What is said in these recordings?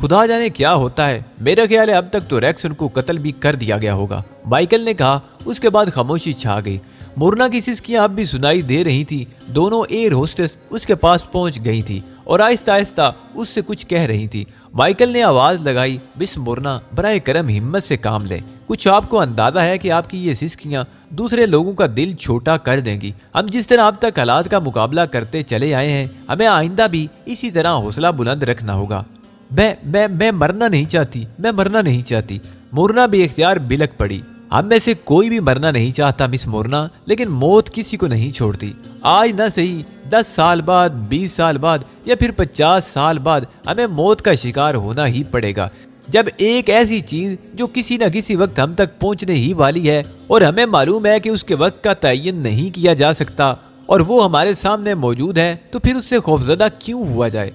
خدا جانے کیا ہوتا ہے، میرا خیال ہے اب تک تو ریکسن کو قتل بھی کر دیا گیا ہوگا، مائیکل نے کہا۔ اس کے بعد خاموشی چھا گئی۔ مورنا کی سسکیاں اب بھی سنائی دے رہی تھی۔ دونوں ایئر ہوسٹس اس کے پاس پہنچ گئی تھی اور آہستہ آہستہ اس سے کچھ کہہ رہی تھی۔ مائیکل نے آواز لگائی، مس مورنا، براہ کرم ہمت سے کام لیں۔ کچھ آپ کو اندازہ ہے کہ آپ کی یہ سسکیاں دوسرے لوگوں کا دل چھوٹا کر دیں گی۔ ہم جس طرح اب تک حالات کا مقابلہ کرتے چلے آئے ہیں، ہمیں آئندہ بھی اسی طرح حوصلہ بلند رکھنا ہوگا۔ میں مرنا نہیں چاہتی، میں مرنا نہیں چاہتی۔ مورنا بے اختیار بلک پڑی۔ ہم میں سے کوئی بھی مرنا نہیں چاہتا مس مورنا، لیکن موت کسی کو نہیں چھوڑتی۔ آج نہ صحیح 10 سال بعد، 20 سال بعد یا پھر 50 سال بعد ہمیں موت کا شکار ہونا ہی پڑے گا، جب ایک ایسی چیز جو کسی نہ کسی وقت ہم تک پہنچنے ہی والی ہے اور ہمیں معلوم ہے کہ اس کے وقت کا تعین نہیں کیا جا سکتا اور وہ ہمارے سامنے موجود ہے، تو پھر اس سے خوفزدہ کیوں ہوا جائے؟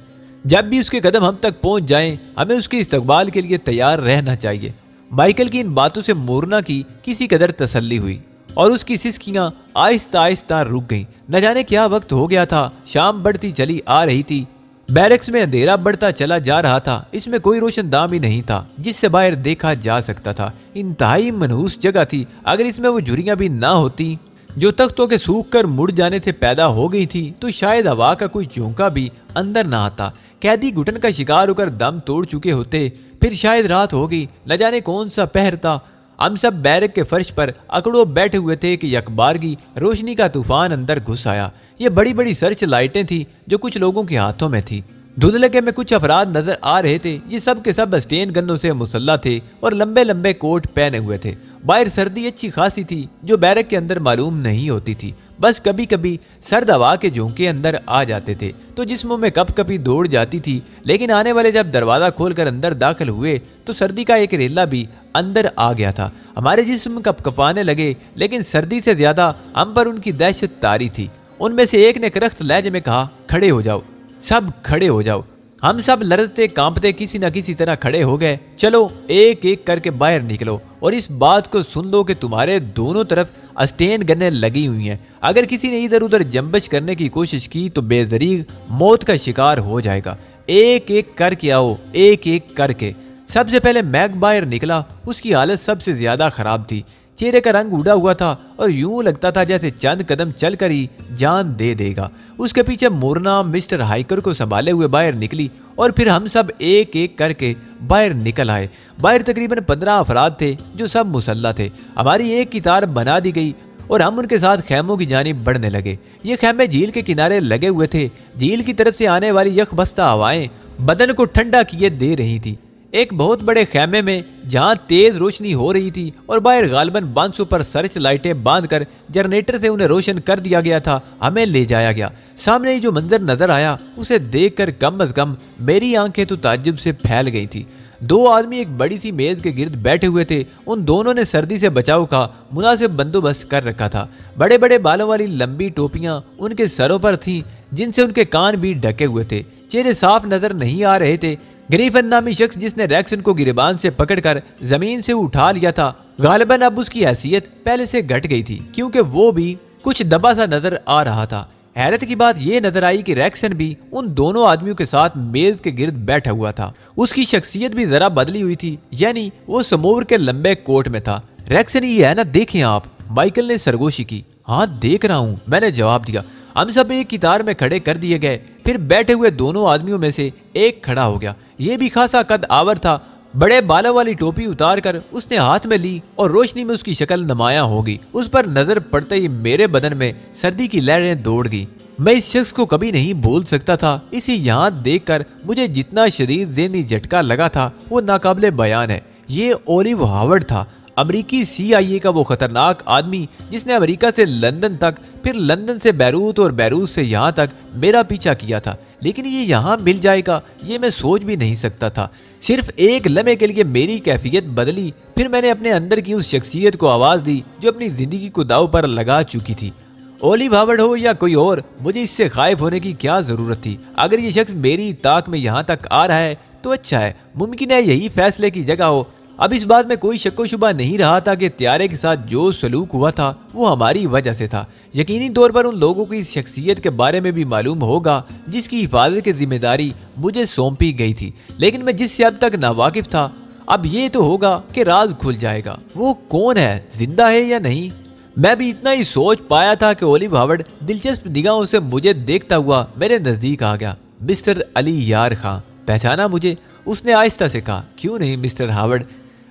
جب بھی اس کے قدم ہم تک پہنچ جائیں، ہمیں اس کے استقبال کے لیے تیار رہنا چاہیے۔ مائیکل کی ان باتوں سے مورنا کی کسی قدر تسلی ہوئی اور اس کی سسکیاں آہستہ آہستہ رک گئیں۔ نہ جانے کیا وقت ہو گیا تھا، شام بڑھتی چلی آ رہی تھی۔ بیرکس میں اندھیرا بڑھتا چلا جا رہا تھا۔ اس میں کوئی روشن دان بھی نہیں تھا جس سے باہر دیکھا جا سکتا تھا۔ انتہائی منحوس جگہ تھی۔ اگر اس میں وہ جھریاں بھی نہ ہوتی جو تختوں کے سوکھ کر مڑ جانے سے پیدا ہو گئی تھی، تو شاید ہوا کا کوئی جھونکا بھی اندر نہ آتا۔ قیدی گھٹن کا شکار ہو کر دم توڑ چکے ہوتے۔ پھر شاید رات ہوگی، نہ جانے کون سا پہر تھا۔ ہم سب بیرک کے فرش پر اکڑو بیٹھے ہوئے تھے کہ یکبارگی روشنی کا طوفان اندر گھس آیا۔ یہ بڑی بڑی سرچ لائٹیں تھیں جو کچھ لوگوں کے ہاتھوں میں تھی۔ دھندلکے میں کچھ افراد نظر آ رہے تھے۔ یہ سب کے سب اسٹین گنوں سے مسلح تھے اور لمبے لمبے کوٹ پہنے ہوئے تھے۔ باہر سردی اچھی خاصی تھی جو بیرک کے اندر معلوم نہیں ہوتی تھی۔ بس کبھی کبھی سرد ہوا کے جھونکے اندر آ جاتے تھے تو جسموں میں کپ کپی دوڑ جاتی تھی، لیکن آنے والے جب دروازہ کھول کر اندر داخل ہوئے تو سردی کا ایک ریلا بھی اندر آ گیا تھا۔ ہمارے جسم کپ کپانے لگے، لیکن سردی سے زیادہ ہم پر ان کی دہشت طاری تھی۔ ان میں سے ایک نے کرخت لہجے میں کہا، کھڑے ہو جاؤ، سب کھڑے ہو جاؤ۔ ہم سب لرزتے کانپتے کسی نہ کسی طرح کھڑے ہو گئے۔ چلو ایک ایک کر کے باہر نکلو اور اس بات کو سن لو کہ تمہارے دونوں طرف اسٹین گنیں لگی ہوئی ہیں۔ اگر کسی نے ادھر ادھر جنبش کرنے کی کوشش کی تو بے دریغ موت کا شکار ہو جائے گا۔ ایک ایک کر کے آؤ، ایک ایک کر کے۔ سب سے پہلے میک باہر نکلا۔ اس کی حالت سب سے زیادہ خراب تھی۔ چہرے کا رنگ اڑا ہوا تھا اور یوں لگتا تھا جیسے چند قدم چل کر ہی جان دے دے گا۔ اس کے پیچھے مورنا مسٹر ہائیکر کو سنبھالے ہوئے باہر نکلی اور پھر ہم سب ایک ایک کر کے باہر نکل آئے۔ باہر تقریباً 15 افراد تھے جو سب مسلح تھے۔ ہماری ایک قطار بنا دی گئی اور ہم ان کے ساتھ خیموں کی جانب بڑھنے لگے۔ یہ خیمے جھیل کے کنارے لگے ہوئے تھے۔ جھیل کی طرف سے آنے والی یخ بستہ ہوائیں بدن کو ٹھنڈا کیے دے رہی تھی۔ ایک بہت بڑے خیمے میں جہاں تیز روشنی ہو رہی تھی اور باہر غالباً 500 پر سرچ لائٹیں باندھ کر جنریٹر سے انہیں روشن کر دیا گیا تھا، ہمیں لے جایا گیا۔ سامنے جو منظر نظر آیا اسے دیکھ کر کم از کم میری آنکھیں تو تعجب سے پھیل گئی تھی۔ 2 آدمی ایک بڑی سی میز کے گرد بیٹھے ہوئے تھے۔ ان دونوں نے سردی سے بچاؤ کا مناسب بندوبست کر رکھا تھا۔ بڑے بڑے بالوں والی لمبی ٹوپیاں ان کے سروں پر تھیں جن سے ان کے کان بھی ڈھکے ہوئے تھے۔ چہرے صاف نظر نہیں آ رہے تھے۔ گریفن نامی شخص جس نے ریکسن کو گریبان سے پکڑ کر زمین سے اٹھا لیا تھا، غالباً اب اس کی حیثیت پہلے سے گھٹ گئی تھی کیونکہ وہ بھی کچھ دبا سا نظر آ رہا تھا۔ حیرت کی بات یہ نظر آئی کہ ریکسن بھی ان دونوں آدمیوں کے ساتھ میز کے گرد بیٹھا ہوا تھا۔ اس کی شخصیت بھی ذرا بدلی ہوئی تھی، یعنی وہ سمور کے لمبے کوٹ میں تھا۔ ریکسن یہ ہے نا، دیکھیں آپ، مائیکل نے سرگوشی کی۔ ہاں دیکھ رہا ہوں، میں نے جواب دیا۔ ہم سب ایک قطار میں کھڑے کر دیے گئے۔ پھر بیٹھے ہوئے دونوں آدمیوں میں سے ایک کھڑا ہو گیا۔ یہ بھی خاصا قد آور تھا۔ بڑے بالوں والی ٹوپی اتار کر اس نے ہاتھ میں لی اور روشنی میں اس کی شکل نمایاں ہوگی۔ اس پر نظر پڑتے ہی میرے بدن میں سردی کی لہریں دوڑ گئی۔ میں اس شخص کو کبھی نہیں بھول سکتا تھا۔ اسے یہاں دیکھ کر مجھے جتنا شدید ذہنی جھٹکا لگا تھا وہ ناقابل بیان ہے۔ یہ اولیو ہاورڈ تھا، امریکی CIA کا وہ خطرناک آدمی جس نے امریکہ سے لندن تک، پھر لندن سے بیروت اور بیروت سے یہاں تک میرا پیچھا کیا تھا۔ لیکن یہ یہاں مل جائے گا یہ میں سوچ بھی نہیں سکتا تھا۔ صرف ایک لمحے کے لیے میری کیفیت بدلی۔ پھر میں نے اپنے اندر کی اس شخصیت کو آواز دی جو اپنی زندگی کو داؤ پر لگا چکی تھی۔ اولیو ہاورڈ ہو یا کوئی اور، مجھے اس سے خائف ہونے کی کیا ضرورت تھی؟ اگر یہ شخص میری طاق میں یہاں تک آ رہا ہے تو اچھا ہے، ممکن ہے یہی فیصلے کی جگہ ہو۔ اب اس بات میں کوئی شک و شبہ نہیں رہا تھا کہ طیارے کے ساتھ جو سلوک ہوا تھا وہ ہماری وجہ سے تھا۔ یقینی طور پر ان لوگوں کی شخصیت کے بارے میں بھی معلوم ہوگا جس کی حفاظت کی ذمہ داری مجھے سونپی گئی تھی، لیکن میں جس سے اب تک ناواقف تھا، اب یہ تو ہوگا کہ راز کھل جائے گا۔ وہ کون ہے، زندہ ہے یا نہیں؟ میں بھی اتنا ہی سوچ پایا تھا کہ اولیو ہاورڈ دلچسپ نگاہوں سے مجھے دیکھتا ہوا میرے نزدیک آ گیا۔ مسٹر علی یار خان، پہچانا مجھے؟ اس نے آہستہ سے کہا۔ کیوں نہیں مسٹر ہاورڈ،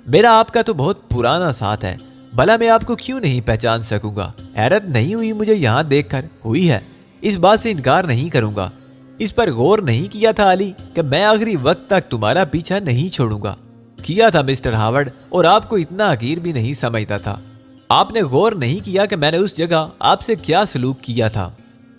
میرا آپ کا تو بہت پرانا ساتھ ہے، بھلا میں آپ کو کیوں نہیں پہچان سکوں گا؟ حیرت نہیں ہوئی مجھے یہاں دیکھ کر؟ ہوئی ہے، اس بات سے انکار نہیں کروں گا۔ اس پر غور نہیں کیا تھا علی کہ میں آخری وقت تک تمہارا پیچھا نہیں چھوڑوں گا؟ کیا تھا مسٹر ہاورڈ، اور آپ کو اتنا حقیر بھی نہیں سمجھتا تھا۔ آپ نے غور نہیں کیا کہ میں نے اس جگہ آپ سے کیا سلوک کیا تھا؟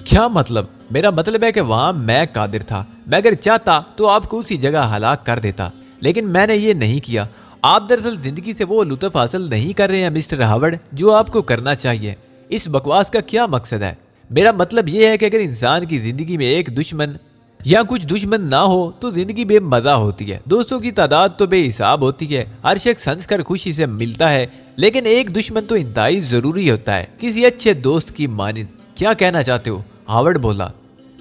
کیا مطلب؟ میرا مطلب ہے کہ وہاں میں قادر تھا، میں اگر چاہتا تو آپ کو اسی جگہ ہلاک کر دیتا، لیکن میں نے یہ نہیں کیا۔ آپ دراصل زندگی سے وہ لطف حاصل نہیں کر رہے ہیں مسٹر ہاورڈ جو آپ کو کرنا چاہیے۔ اس بکواس کا کیا مقصد ہے؟ میرا مطلب یہ ہے کہ اگر انسان کی زندگی میں ایک دشمن یا کچھ دشمن نہ ہو تو زندگی بے مزہ ہوتی ہے۔ دوستوں کی تعداد تو بے حساب ہوتی ہے، ہر شخص ہنس کر خوشی سے ملتا ہے، لیکن ایک دشمن تو انتہائی ضروری ہوتا ہے، کسی اچھے دوست کی مانند۔ کیا کہنا چاہتے ہو؟ ہاورڈ بولا۔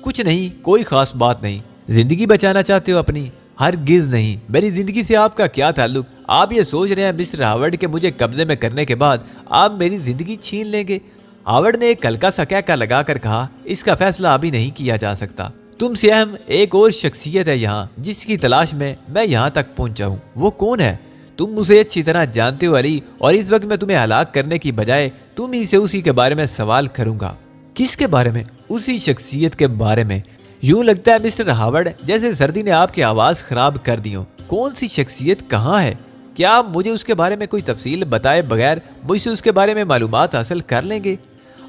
کچھ نہیں، کوئی خاص بات نہیں۔ زندگی بچانا چاہتے ہو اپنی؟ ہرگز نہیں۔ میری زندگی سے آپ کا کیا تعلق؟ آپ یہ سوچ رہے ہیں مسٹر ہاورڈ کہ مجھے قبضے میں کرنے کے بعد آپ میری زندگی چھین لیں گے؟ ہاورڈ نے ایک ہلکا سا کہکا لگا کر کہا، اس کا فیصلہ ابھی نہیں کیا جا سکتا۔ تم سے اہم ایک اور شخصیت ہے یہاں جس کی تلاش میں یہاں تک پہنچا ہوں۔ وہ کون ہے؟ تم اسے اچھی طرح جانتے ہو علی، اور اس وقت میں تمہیں ہلاک کرنے کی بجائے تم ہی سے اسی کے بارے میں سوال کروں گا۔ کس کے بارے میں؟ اسی شخصیت کے بارے میں۔ یوں لگتا ہے مسٹر ہاورڈ جیسے سردی نے آپ کی آواز خراب کر دی ہو۔ کون سی شخصیت، کہاں ہے؟ کیا آپ مجھے اس کے بارے میں کوئی تفصیل بتائے بغیر مجھ سے اس کے بارے میں معلومات حاصل کر لیں گے؟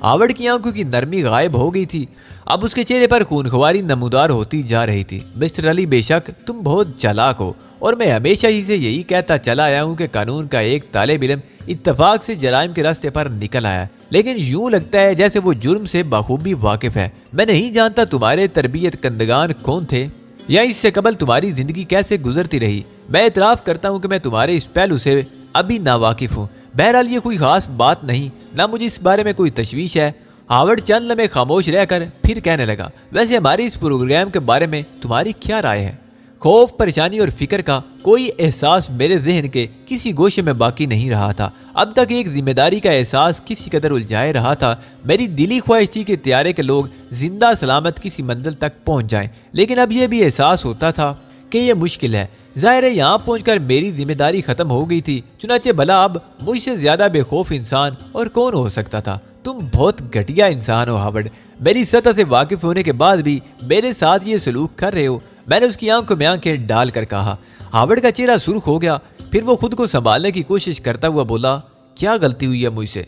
ہاورڈ کی آنکھوں کی نرمی غائب ہو گئی تھی، اب اس کے چہرے پر خونخواری نمودار ہوتی جا رہی تھی۔ مسٹر علی، بے شک تم بہت چالاک ہو، اور میں ہمیشہ ہی سے یہی کہتا چلا آیا ہوں کہ قانون کا ایک طالب علم اتفاق سے جرائم کے راستے پر نکل آیا، لیکن یوں لگتا ہے جیسے وہ جرم سے بخوبی واقف ہے۔ میں نہیں جانتا تمہارے تربیت کنندگان کون تھے، یا اس سے قبل تمہاری زندگی کیسے گزرتی رہی۔ میں اعتراف کرتا ہوں کہ میں تمہارے اس پہلو سے ابھی ناواقف ہوں۔ بہرحال یہ کوئی خاص بات نہیں، نہ مجھے اس بارے میں کوئی تشویش ہے۔ ہاورڈ چند لمحے خاموش رہ کر پھر کہنے لگا، ویسے ہماری اس پروگرام کے بارے میں تمہاری کیا رائے ہے؟ خوف، پریشانی اور فکر کا کوئی احساس میرے ذہن کے کسی گوشے میں باقی نہیں رہا تھا۔ اب تک ایک ذمہ داری کا احساس کسی قدر الجھائے رہا تھا۔ میری دلی خواہش تھی کہ طیارے کے لوگ زندہ سلامت کسی منزل تک پہنچ جائیں، لیکن اب یہ بھی احساس ہوتا تھا کہ یہ مشکل ہے۔ ظاہر ہے یہاں پہنچ کر میری ذمہ داری ختم ہو گئی تھی، چنانچہ بھلا اب مجھ سے زیادہ بے خوف انسان اور کون ہو سکتا تھا؟ تم بہت گھٹیا انسان ہو ہاورڈ، میری سطح سے واقف ہونے کے بعد بھی میرے ساتھ یہ سلوک کر رہے ہو۔ میں نے اس کی آنکھوں میں آنکھیں ڈال کر کہا۔ ہاورڈ کا چہرہ سرخ ہو گیا، پھر وہ خود کو سنبھالنے کی کوشش کرتا ہوا بولا، کیا غلطی ہوئی ہے مجھ سے؟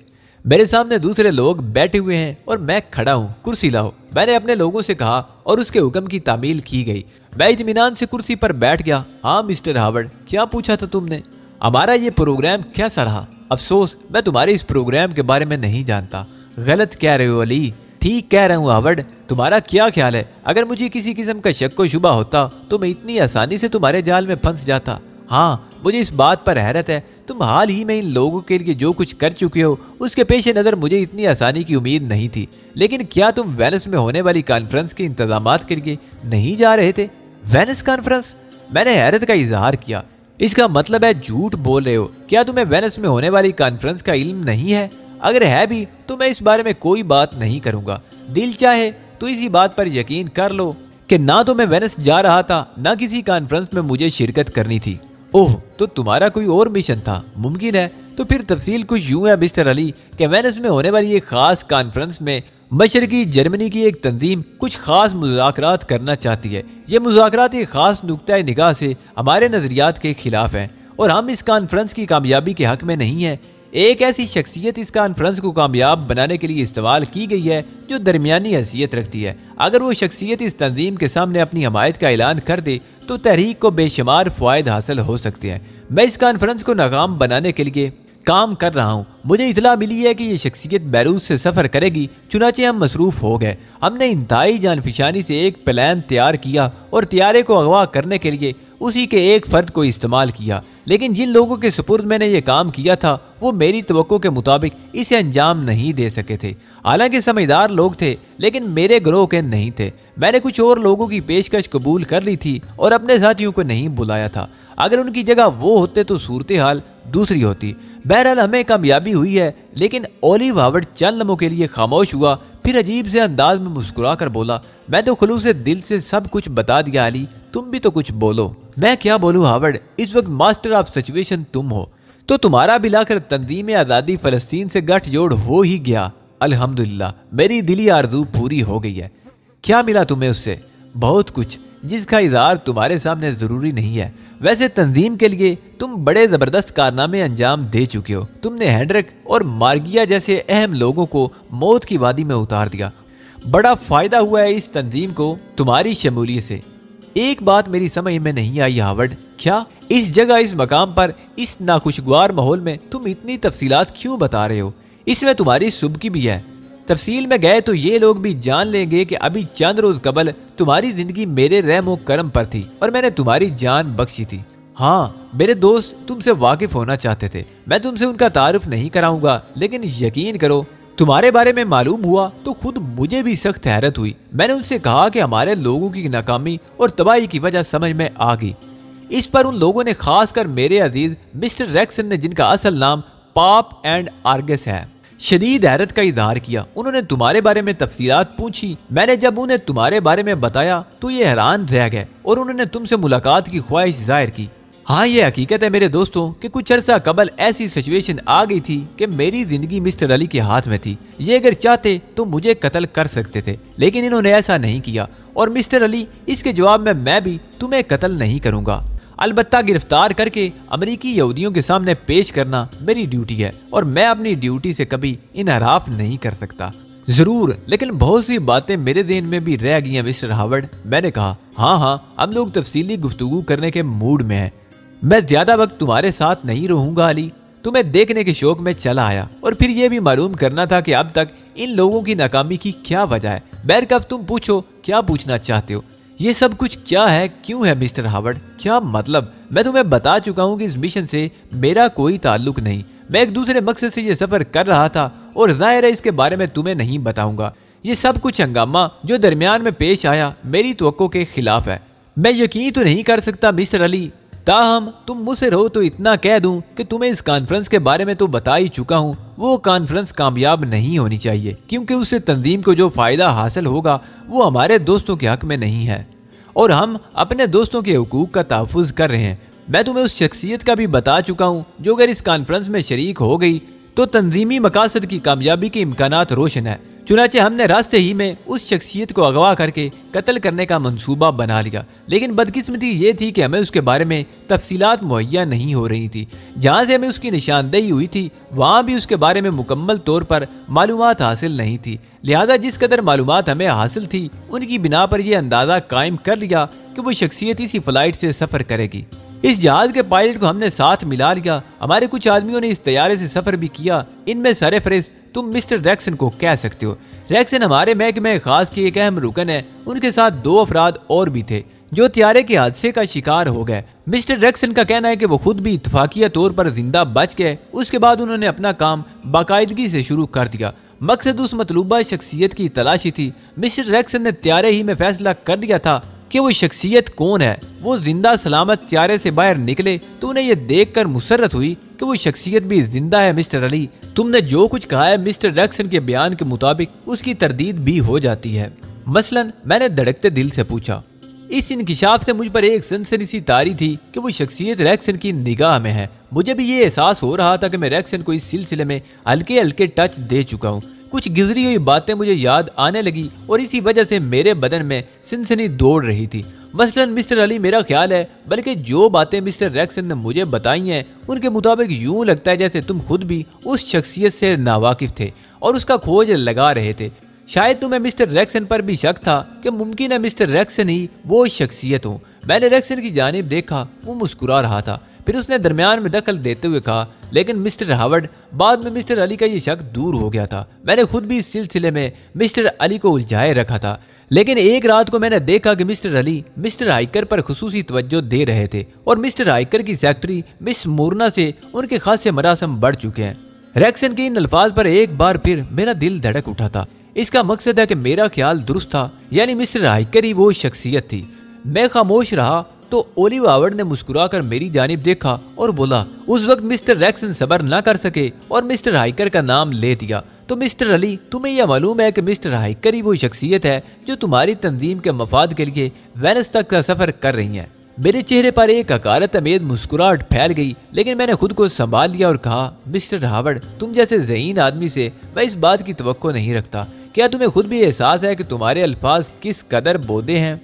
میرے سامنے دوسرے لوگ بیٹھے ہوئے ہیں اور میں کھڑا ہوں، کرسی لاؤ، میں نے اپنے لوگوں سے کہا اور اس کے حکم کی تعمیل کی گئی۔ میں اطمینان سے کرسی پر بیٹھ گیا۔ ہاں مسٹر ہاورڈ، کیا پوچھا تھا تم نے؟ ہمارا یہ پروگرام کیسا رہا؟ افسوس میں تمہارے اس پروگرام کے بارے میں نہیں جانتا۔ غلط کہہ رہے ہو علی۔ ٹھیک کہہ رہا ہوں ہاورڈ، تمہارا کیا خیال ہے؟ اگر مجھے کسی قسم کا شک و شبہ ہوتا تو میں اتنی آسانی سے تمہارے جال میں پھنس جاتا۔ ہاں، مجھے اس بات پر حیرت ہے، تم حال ہی میں ان لوگوں کے لیے جو کچھ کر چکے ہو اس کے پیش نظر مجھے اتنی آسانی کی امید نہیں تھی۔ لیکن کیا تم وینس میں ہونے والی کانفرنس کے انتظامات کے لیے نہیں جا رہے تھے؟ Venice conference? میں نے حیرت کا اظہار کیا۔ اس کا مطلب ہے جھوٹ بول رہے ہو؟ کیا تمہیں وینس میں ہونے والی کانفرنس کا علم نہیں ہے؟ اگر ہے بھی تو میں اس بارے میں کوئی بات نہیں کروں گا۔ دل چاہے تو اسی بات پر یقین کر لو کہ نہ تو میں وینس جا رہا تھا، نہ کسی کانفرنس میں مجھے شرکت کرنی تھی۔ اوہ، تو تمہارا کوئی اور مشن تھا؟ ممکن ہے، تو پھر تفصیل کچھ یوں ہے مسٹر علی کہ وینس میں ہونے والی ایک خاص کانفرنس میں مشرقی جرمنی کی ایک تنظیم کچھ خاص مذاکرات کرنا چاہتی ہے۔ یہ مذاکرات ایک خاص نقطۂ نگاہ سے ہمارے نظریات کے خلاف ہیں، اور ہم اس کانفرنس کی کامیابی کے حق میں نہیں ہیں۔ ایک ایسی شخصیت اس کانفرنس کو کامیاب بنانے کے لیے استعمال کی گئی ہے جو درمیانی حیثیت رکھتی ہے۔ اگر وہ شخصیت اس تنظیم کے سامنے اپنی حمایت کا اعلان کر دے تو تحریک کو بے شمار فوائد حاصل ہو سکتے ہیں۔ میں اس کانفرنس کو ناکام بنانے کے لیے کام کر رہا ہوں۔ مجھے اطلاع ملی ہے کہ یہ شخصیت بیروت سے سفر کرے گی، چنانچہ ہم مصروف ہو گئے۔ ہم نے انتہائی جان فشانی سے ایک پلان تیار کیا اور طیارے کو اغوا کرنے کے لیے اسی کے ایک فرد کو استعمال کیا، لیکن جن لوگوں کے سپرد میں نے یہ کام کیا تھا وہ میری توقع کے مطابق اسے انجام نہیں دے سکے تھے۔ حالانکہ سمجھدار لوگ تھے لیکن میرے گروہ کے نہیں تھے۔ میں نے کچھ اور لوگوں کی پیشکش قبول کر لی تھی اور اپنے ساتھیوں کو نہیں بلایا تھا۔ اگر ان کی جگہ وہ ہوتے تو صورتحال دوسری ہوتی۔ بہرحال ہمیں کامیابی ہوئی ہے، لیکن اولیو ہاورڈ چند لمحوں کے لیے خاموش ہوا، پھر عجیب سے انداز میں مسکرا کر بولا، میں تو خلوص دل سے سب کچھ بتا دیا علی، تم بھی تو کچھ بولو۔ میں کیا بولوں ہاورڈ، اس وقت ماسٹر آف سچویشن تم ہو، تو تمہارا بھی لا کر تنظیم آزادی فلسطین سے گٹھ جوڑ ہو ہی گیا۔ الحمدللہ میری دلی آرزو پوری ہو گئی ہے۔ کیا ملا تمہیں اس سے؟ بہت کچھ، جس کا اظہار تمہارے سامنے ضروری نہیں ہے۔ ویسے تنظیم کے لیے تم بڑے زبردست کارنامے انجام دے چکے ہو۔ تم نے ہینڈرک اور مارگیا جیسے اہم لوگوں کو موت کی وادی میں اتار دیا۔ بڑا فائدہ ہوا ہے اس تنظیم کو تمہاری شمولیت سے۔ ایک بات میری سمجھ میں نہیں آئی ہاورڈ، کیا اس جگہ، اس مقام پر، اس ناخوشگوار ماحول میں تم اتنی تفصیلات کیوں بتا رہے ہو؟ اس میں تمہاری سبکی بھی ہے۔ تفصیل میں گئے تو یہ لوگ بھی جان لیں گے کہ ابھی چند روز قبل تمہاری زندگی میرے رحم و کرم پر تھی اور میں نے تمہاری جان بخشی تھی۔ ہاں میرے دوست تم سے واقف ہونا چاہتے تھے، میں تم سے ان کا تعارف نہیں کراؤں گا، لیکن یقین کرو تمہارے بارے میں معلوم ہوا تو خود مجھے بھی سخت حیرت ہوئی۔ میں نے ان سے کہا کہ ہمارے لوگوں کی ناکامی اور تباہی کی وجہ سمجھ میں آ گئی۔ اس پر ان لوگوں نے، خاص کر میرے عزیز مسٹر ریکسن نے، جن کا اصل نام پاپ اینڈ آرگس ہے، شدید حیرت کا اظہار کیا۔ انہوں نے تمہارے بارے میں تفصیلات پوچھی۔ میں نے جب انہیں تمہارے بارے میں بتایا تو یہ حیران رہ گئے اور انہوں نے تم سے ملاقات کی خواہش ظاہر کی۔ ہاں یہ حقیقت ہے میرے دوستوں کہ کچھ عرصہ قبل ایسی سچویشن آ گئی تھی کہ میری زندگی مسٹر علی کے ہاتھ میں تھی۔ یہ اگر چاہتے تو مجھے قتل کر سکتے تھے، لیکن انہوں نے ایسا نہیں کیا، اور مسٹر علی اس کے جواب میں بھی تمہیں قتل نہیں کروں گا، البتہ گرفتار کر کے امریکی یہودیوں کے سامنے پیش کرنا میری ڈیوٹی ہے، اور میں اپنی ڈیوٹی سے کبھی انحراف نہیں کر سکتا۔ ضرور، لیکن بہت سی باتیں میرے ذہن میں بھی رہ گئی ہیں مسٹر ہاورڈ۔ میں نے کہا، ہاں ہم لوگ تفصیلی گفتگو کرنے کے موڈ میں ہیں۔ میں زیادہ وقت تمہارے ساتھ نہیں رہوں گا علی۔ تمہیں دیکھنے کے شوق میں چلا آیا، اور پھر یہ بھی معلوم کرنا تھا کہ اب تک ان لوگوں کی ناکامی کی کیا وجہ ہے۔ بہرکیف تم پوچھو کیا پوچھنا چاہتے ہو۔ یہ سب کچھ کیا ہے، کیوں ہے مسٹر ہاورڈ؟ کیا مطلب؟ میں تمہیں بتا چکا ہوں کہ اس مشن سے میرا کوئی تعلق نہیں۔ میں ایک دوسرے مقصد سے یہ سفر کر رہا تھا، اور ظاہر ہے اس کے بارے میں تمہیں نہیں بتاؤں گا۔ یہ سب کچھ ہنگامہ جو درمیان میں پیش آیا میری توقع کے خلاف ہے۔ میں یقین تو نہیں کر سکتا مسٹر علی، تاہم تم مصر ہو تو اتنا کہہ دوں کہ تمہیں اس کانفرنس کے بارے میں تو بتا ہی چکا ہوں۔ وہ کانفرنس کامیاب نہیں ہونی چاہیے، کیونکہ اس سے تنظیم کو جو فائدہ حاصل ہوگا وہ ہمارے دوستوں کے حق میں نہیں ہے، اور ہم اپنے دوستوں کے حقوق کا تحفظ کر رہے ہیں۔ میں تمہیں اس شخصیت کا بھی بتا چکا ہوں جو اگر اس کانفرنس میں شریک ہو گئی تو تنظیمی مقاصد کی کامیابی کے امکانات روشن ہیں۔ چنانچہ ہم نے راستے ہی میں اس شخصیت کو اغوا کر کے قتل کرنے کا منصوبہ بنا لیا، لیکن بدقسمتی یہ تھی کہ ہمیں اس کے بارے میں تفصیلات مہیا نہیں ہو رہی تھی۔ جہاں سے ہمیں اس کی نشاندہی ہوئی تھی وہاں بھی اس کے بارے میں مکمل طور پر معلومات حاصل نہیں تھی، لہذا جس قدر معلومات ہمیں حاصل تھی ان کی بنا پر یہ اندازہ قائم کر لیا کہ وہ شخصیت اسی فلائٹ سے سفر کرے گی۔ اس جہاز کے پائلٹ کو ہم نے ساتھ ملا لیا۔ ہمارے کچھ آدمیوں نے اس طیارے سے سفر بھی کیا، ان میں سر فہرست تم مسٹر ریکسن کو کہہ سکتے ہو۔ ریکسن ہمارے محکمہ خاص کی ایک اہم رکن ہے۔ ان کے ساتھ 2 افراد اور بھی تھے جو طیارے کے حادثے کا شکار ہو گئے۔ مسٹر ریکسن کا کہنا ہے کہ وہ خود بھی اتفاقیہ طور پر زندہ بچ گئے۔ اس کے بعد انہوں نے اپنا کام باقاعدگی سے شروع کر دیا۔ مقصد اس مطلوبہ شخصیت کی تلاشی تھی۔ مسٹر ریکسن نے طیارے ہی میں فیصلہ کر لیا تھا کہ وہ شخصیت کون ہے۔ وہ زندہ سلامت طیارے سے باہر نکلے تو انہیں یہ دیکھ کر مسرت ہوئی کہ وہ شخصیت بھی زندہ ہے۔ مسٹر علی، تم نے جو کچھ کہا ہے مسٹر ریکسن کے بیان کے مطابق اس کی تردید بھی ہو جاتی ہے۔ مثلا میں نے دھڑکتے دل سے پوچھا، اس انکشاف سے مجھ پر ایک سنسنی سی طاری تھی کہ وہ شخصیت ریکسن کی نگاہ میں ہے۔ مجھے بھی یہ احساس ہو رہا تھا کہ میں ریکسن کو اس سلسلے میں ہلکے ہلکے ٹچ دے چکا ہوں۔ کچھ گزری ہوئی باتیں مجھے یاد آنے لگی اور اسی وجہ سے میرے بدن میں سنسنی دوڑ رہی تھی۔ مثلا مسٹر علی، میرا خیال ہے بلکہ جو باتیں مسٹر ریکسن نے مجھے بتائی ہیں ان کے مطابق یوں لگتا ہے جیسے تم خود بھی اس شخصیت سے ناواقف تھے اور اس کا کھوج لگا رہے تھے۔ شاید تمہیں مسٹر ریکسن پر بھی شک تھا کہ ممکن ہے مسٹر ریکسن ہی وہ شخصیت ہو۔ میں نے ریکسن کی جانب دیکھا، وہ مسکرا رہا تھا، پھر اس نے درمیان میں دخل دیتے ہوئے کہا، لیکن مسٹر ہاورڈ، بعد میں مسٹر علی کا یہ شک دور ہو گیا تھا۔ میں نے خود بھی اس سلسلے میں مسٹر علی کو الجھائے رکھا تھا، لیکن ایک رات کو میں نے دیکھا کہ مسٹر علی مسٹر ہائیکر پر خصوصی توجہ دے رہے تھے اور مسٹر ہائیکر کی سیکرٹری مس مورنا سے ان کے خاصے مراسم بڑھ چکے ہیں۔ ریکسن کے ان الفاظ پر ایک بار پھر میرا دل دھڑک اٹھا تھا۔ اس کا مقصد ہے کہ میرا خیال درست تھا، یعنی مسٹر ہائیکر ہی وہ شخصیت تھی۔ میں خاموش رہا تو اولیو ہاورڈ نے مسکرا کر میری جانب دیکھا اور بولا، اس وقت مسٹر ریکسن صبر نہ کر سکے اور مسٹر ہائیکر کا نام لے دیا۔ تو مسٹر علی، تمہیں یہ معلوم ہے کہ مسٹر ہائیکر ہی وہ شخصیت ہے جو تمہاری تنظیم کے مفاد کے لیے وینس تک کا سفر کر رہی ہیں۔ میرے چہرے پر ایک حقارت امیز مسکراہٹ پھیل گئی، لیکن میں نے خود کو سنبھال لیا اور کہا، مسٹر ہاورڈ، تم جیسے ذہین آدمی سے میں اس بات کی توقع نہیں رکھتا۔ کیا تمہیں خود بھی احساس ہے کہ تمہارے الفاظ کس قدر بودے ہیں؟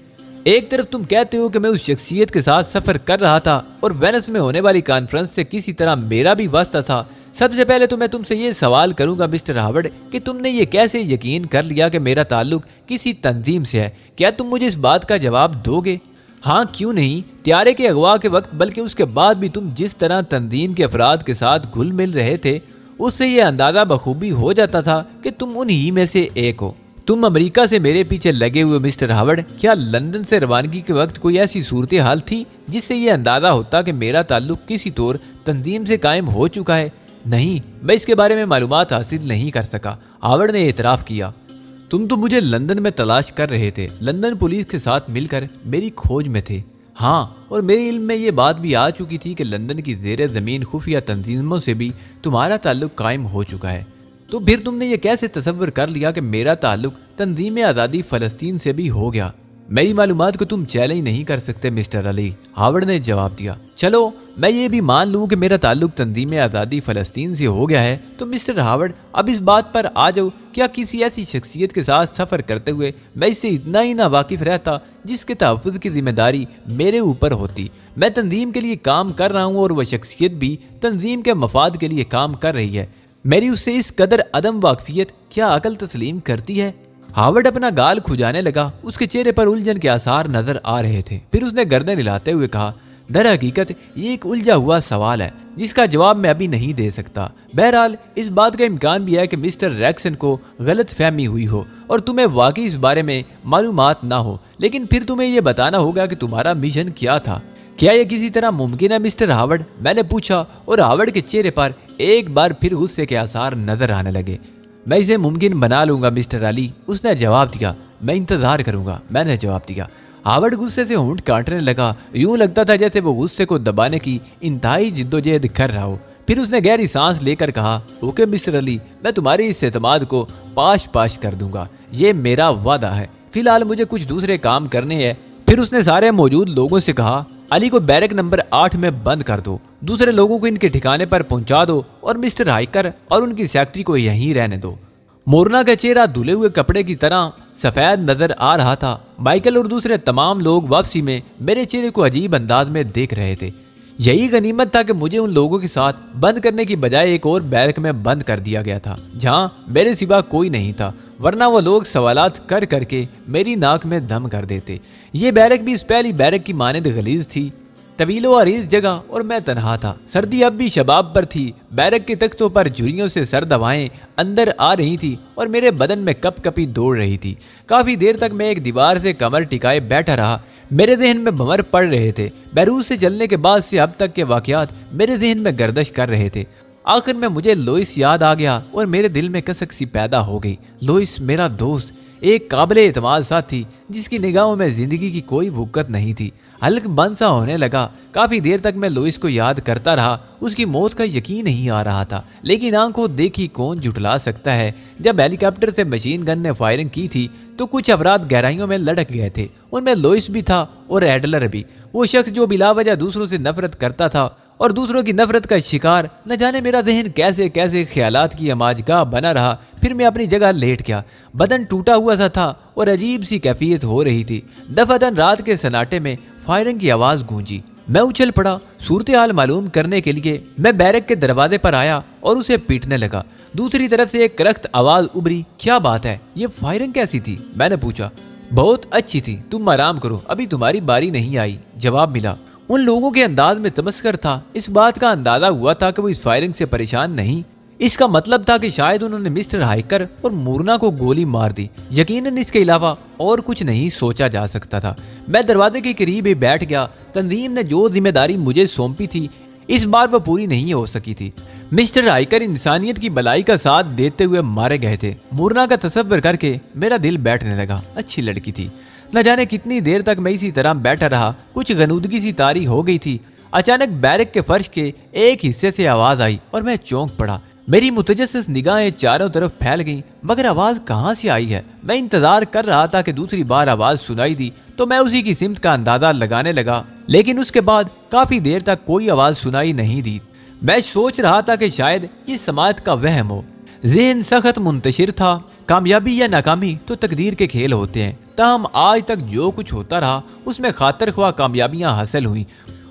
ایک طرف تم کہتے ہو کہ میں اس شخصیت کے ساتھ سفر کر رہا تھا اور وینس میں ہونے والی کانفرنس سے کسی طرح میرا بھی واسطہ تھا۔ سب سے پہلے تو میں تم سے یہ سوال کروں گا مسٹر ہاورڈ کہ تم نے یہ کیسے یقین کر لیا کہ میرا تعلق کسی تنظیم سے ہے؟ کیا تم مجھے اس بات کا جواب دو گے؟ ہاں کیوں نہیں؟ طیارے کے اغوا کے وقت بلکہ اس کے بعد بھی تم جس طرح تنظیم کے افراد کے ساتھ گھل مل رہے تھے، اس سے یہ اندازہ بخوبی ہو جاتا تھا کہ تم انہی میں سے ایک ہو۔ تم امریکہ سے میرے پیچھے لگے ہوئے مسٹر ہاورڈ، کیا لندن سے روانگی کے وقت کوئی ایسی صورتحال تھی جس سے یہ اندازہ ہوتا کہ میرا تعلق کسی طور تنظیم سے قائم ہو چکا ہے؟ نہیں، میں اس کے بارے میں معلومات حاصل نہیں کر سکا، ہاورڈ نے اعتراف کیا۔ تم تو مجھے لندن میں تلاش کر رہے تھے، لندن پولیس کے ساتھ مل کر میری کھوج میں تھے۔ ہاں، اور میرے علم میں یہ بات بھی آ چکی تھی کہ لندن کی زیر زمین خفیہ تنظیموں سے بھی تمہارا تعلق قائم ہو چکا ہے۔ تو پھر تم نے یہ کیسے تصور کر لیا کہ میرا تعلق تنظیم آزادی فلسطین سے بھی ہو گیا؟ میری معلومات کو تم چیلنج نہیں کر سکتے مسٹر علی، ہاورڈ نے جواب دیا۔ چلو میں یہ بھی مان لوں کہ میرا تعلق تنظیم آزادی فلسطین سے ہو گیا ہے، تو مسٹر ہاورڈ اب اس بات پر آ جاؤ، کیا کسی ایسی شخصیت کے ساتھ سفر کرتے ہوئے میں اس سے اتنا ہی نا واقف رہتا جس کے تحفظ کی ذمہ داری میرے اوپر ہوتی؟ میں تنظیم کے لیے کام کر رہا ہوں اور وہ شخصیت بھی تنظیم کے مفاد کے لیے کام کر رہی ہے۔ میری اس سے اس قدر عدم واقفیت کیا عقل تسلیم کرتی ہے؟ ہاورڈ اپنا گال کھجانے لگا، اس کے چہرے پر الجھن کے آثار نظر آ رہے تھے۔ پھر اس نے گردن ہلاتے ہوئے کہا، در حقیقت یہ ایک الجھا ہوا سوال ہے جس کا جواب میں ابھی نہیں دے سکتا۔ بہرحال اس بات کا امکان بھی ہے کہ مسٹر ریکسن کو غلط فہمی ہوئی ہو اور تمہیں واقعی اس بارے میں معلومات نہ ہو، لیکن پھر تمہیں یہ بتانا ہوگا کہ تمہارا مشن کیا تھا۔ کیا یہ کسی طرح ممکن ہے مسٹر ہاورڈ؟ میں نے پوچھا اور ہاورڈ کے چہرے پر ایک بار پھر غصے کے آثار نظر آنے لگے۔ میں اسے ممکن بنا لوں گا مسٹر علی، اس نے جواب دیا۔ میں انتظار کروں گا، میں نے جواب دیا۔ ہاورڈ غصے سے ہونٹ کاٹنے لگا، یوں لگتا تھا جیسے وہ غصے کو دبانے کی انتہائی جدوجہد کر رہا ہو۔ پھر اس نے گہری سانس لے کر کہا، اوکے مسٹر علی، میں تمہاری اس اعتماد کو پاش پاش کر دوں گا، یہ میرا وعدہ ہے۔ فی الحال مجھے کچھ دوسرے کام کرنے ہیں۔ پھر اس نے سارے موجود لوگوں سے کہا، علی کو بیرک نمبر 8 میں بند کر دو، دوسرے لوگوں کو ان کے ٹھکانے پر پہنچا دو اور مسٹر ہائیکر اور ان کی سیکرٹری کو یہیں رہنے دو۔ مورنا کا چہرہ دھلے ہوئے کپڑے کی طرح سفید نظر آ رہا تھا۔ مائیکل اور دوسرے تمام لوگ واپسی میں میرے چہرے کو عجیب انداز میں دیکھ رہے تھے۔ یہی غنیمت تھا کہ مجھے ان لوگوں کے ساتھ بند کرنے کی بجائے ایک اور بیرک میں بند کر دیا گیا تھا جہاں میرے سوا کوئی نہیں تھا، ورنہ وہ لوگ سوالات کر کر کے میری ناک میں دم کر دیتے۔ یہ بیرک بھی اس پہلی بیرک کی مانند غلیظ تھی، طویل و عریض جگہ، اور میں تنہا تھا۔ سردی اب بھی شباب پر تھی، بیرک کے تختوں پر جھریوں سے سرد ہوائیں اندر آ رہی تھی اور میرے بدن میں کپ کپی دوڑ رہی تھی۔ کافی دیر تک میں ایک دیوار سے کمر ٹکائے بیٹھا رہا، میرے ذہن میں بھنور پڑ رہے تھے۔ بیروت سے چلنے کے بعد سے اب تک کے واقعات میرے ذہن میں گردش کر رہے تھے۔ آخر میں مجھے لوئس یاد آ گیا اور میرے دل میں کسک سی پیدا ہو گئی۔ لوئس میرا دوست، ایک قابل اعتماد ساتھی جس کی نگاہوں میں زندگی کی کوئی وقت نہیں تھی، حلق بند سا ہونے لگا۔ کافی دیر تک میں لوئس کو یاد کرتا رہا، اس کی موت کا یقین نہیں آ رہا تھا، لیکن آنکھوں دیکھی کون جھٹلا سکتا ہے۔ جب ہیلی کاپٹر سے مشین گن نے فائرنگ کی تھی تو کچھ افراد گہرائیوں میں لڑک گئے تھے، ان میں لوئس بھی تھا اور ایڈلر بھی، وہ شخص جو بلا وجہ دوسروں سے نفرت کرتا تھا اور دوسروں کی نفرت کا شکار۔ نہ جانے میرا ذہن کیسے کیسے خیالات کی اماجگاہ بنا رہا۔ پھر میں اپنی جگہ لیٹ گیا، بدن ٹوٹا ہوا سا تھا اور عجیب سی کیفیت ہو رہی تھی۔ دفعتاً رات کے سناٹے میں فائرنگ کی آواز گونجی، میں اچھل پڑا۔ صورتحال معلوم کرنے کے لیے میں بیرک کے دروازے پر آیا اور اسے پیٹنے لگا۔ دوسری طرف سے ایک کرخت آواز ابری، کیا بات ہے، یہ فائرنگ کیسی تھی؟ میں نے پوچھا۔ بہت اچھی تھی، تم آرام کرو، ابھی تمہاری باری نہیں آئی، جواب ملا۔ ان لوگوں کے انداز میں تمسخر تھا، اس بات کا اندازہ ہوا تھا کہ وہ اس فائرنگ سے پریشان نہیں۔ اس کا مطلب تھا کہ شاید انہوں نے مسٹر ہائیکر اور مورنا کو گولی مار دی۔ یقیناً اس کے علاوہ اور کچھ نہیں سوچا جا سکتا تھا۔ میں دروازے کے قریب ہی بیٹھ گیا۔ تنظیم نے جو ذمہ داری مجھے سونپی تھی اس بار وہ پوری نہیں ہو سکی تھی۔ مسٹر ہائیکر انسانیت کی بلائی کا ساتھ دیتے ہوئے مارے گئے تھے۔ مورنا کا تصور کر کے میرا دل بیٹھنے لگا۔ اچھی لڑکی تھی۔ نہ جانے کتنی دیر تک میں اسی طرح بیٹھا رہا۔ کچھ غنودگی سی طاری ہو گئی تھی۔ اچانک بیرک کے فرش کے ایک حصے سے آواز آئی اور میں چونک پڑا۔ میری متجسس نگاہیں چاروں طرف پھیل گئیں، مگر آواز کہاں سے آئی ہے؟ میں انتظار کر رہا تھا کہ دوسری بار آواز سنائی دی تو میں اسی کی سمت کا اندازہ لگانے لگا، لیکن اس کے بعد کافی دیر تک کوئی آواز سنائی نہیں دی۔ میں سوچ رہا تھا کہ شاید یہ سماعت کا وہم ہو۔ ذہن سخت منتشر تھا۔ کامیابی یا ناکامی تو تقدیر کے کھیل ہوتے ہیں، تاہم آج تک جو کچھ ہوتا رہا اس میں خاطر خواہ کامیابیاں حاصل ہوئیں۔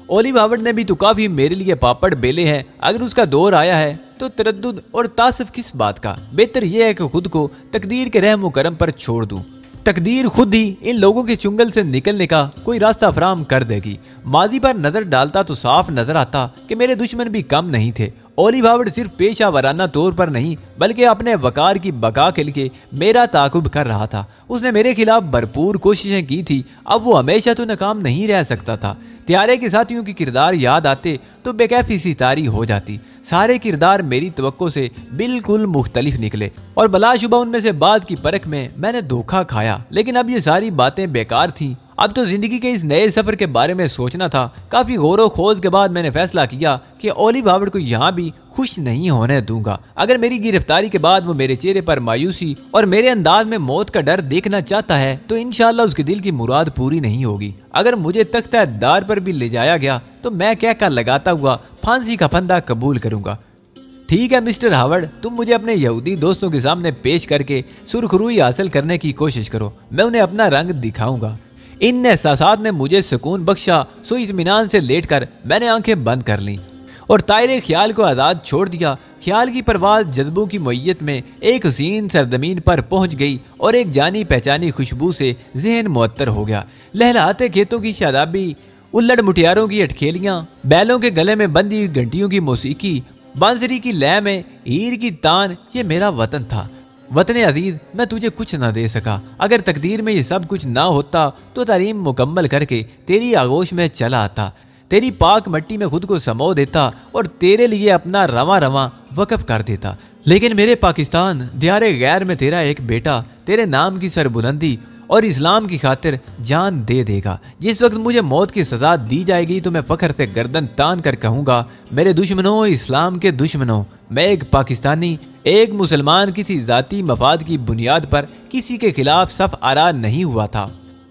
اولیو ہاورڈ نے بھی تو کافی میرے لیے پاپڑ بیلے ہیں۔ اگر اس کا دور آیا ہے تو تردد اور تعصب کس بات کا؟ بہتر یہ ہے کہ خود کو تقدیر کے رحم و کرم پر چھوڑ دوں۔ تقدیر خود ہی ان لوگوں کے چنگل سے نکلنے کا کوئی راستہ فراہم کر دے گی۔ ماضی پر نظر ڈالتا تو صاف نظر آتا کہ میرے دشمن بھی کم نہیں تھے۔ اولیو ہاورڈ صرف پیشہ ورانہ طور پر نہیں بلکہ اپنے وقار کی بقا کے لیے میرا تعاقب کر رہا تھا۔ اس نے میرے خلاف بھرپور کوششیں کی تھی، اب وہ ہمیشہ تو ناکام نہیں رہ سکتا تھا۔ طیارے کے ساتھیوں کی کردار یاد آتے تو بے کیفی سی طاری ہو جاتی۔ سارے کردار میری توقع سے بالکل مختلف نکلے اور بلا شبہ ان میں سے بعض کی پرکھ میں نے دھوکہ کھایا، لیکن اب یہ ساری باتیں بیکار تھیں۔ اب تو زندگی کے اس نئے سفر کے بارے میں سوچنا تھا۔ کافی غور و خوض کے بعد میں نے فیصلہ کیا کہ اولیو ہاورڈ کو یہاں بھی خوش نہیں ہونے دوں گا۔ اگر میری گرفتاری کے بعد وہ میرے چہرے پر مایوسی اور میرے انداز میں موت کا ڈر دیکھنا چاہتا ہے تو انشاءاللہ اس کے دل کی مراد پوری نہیں ہوگی۔ اگر مجھے تختہ دار پر بھی لے جایا گیا تو میں کہہ کر لگاتا ہوا پھانسی کا پھندا قبول کروں گا۔ ٹھیک ہے مسٹر ہاورڈ، تم مجھے اپنے یہودی دوستوں کے سامنے پیش کر کے سرخروئی حاصل کرنے کی کوشش کرو، میں انہیں اپنا رنگ دکھاؤں گا۔ ان احساسات نے مجھے سکون بخشا، سو اطمینان سے لیٹ کر میں نے آنکھیں بند کر لیں اور طائرے خیال کو آزاد چھوڑ دیا۔ خیال کی پرواز جذبوں کی معیت میں ایک حسین سرزمین پر پہنچ گئی اور ایک جانی پہچانی خوشبو سے ذہن معطر ہو گیا۔ لہلہاتے کھیتوں کی شادابی، الٹ مٹیاروں کی اٹکھیلیاں، بیلوں کے گلے میں بندھی ہوئی گھنٹیوں کی موسیقی، بانسری کی لے میں ہیر کی تان، یہ میرا وطن تھا۔ وطن عزیز، میں تجھے کچھ نہ دے سکا۔ اگر تقدیر میں یہ سب کچھ نہ ہوتا تو تعلیم مکمل کر کے تیری آغوش میں چلا آتا، تیری پاک مٹی میں خود کو سمو دیتا اور تیرے لیے اپنا رواں رواں وقف کر دیتا۔ لیکن میرے پاکستان دیار غیر میں تیرا ایک بیٹا تیرے نام کی سربلندی اور اسلام کی خاطر جان دے دے گا۔ جس وقت مجھے موت کی سزا دی جائے گی تو میں فخر سے گردن تان کر کہوں گا، میرے دشمنوں، اسلام کے دشمنوں، میں ایک پاکستانی، ایک مسلمان کسی ذاتی مفاد کی بنیاد پر کسی کے خلاف صف آرا نہیں ہوا تھا۔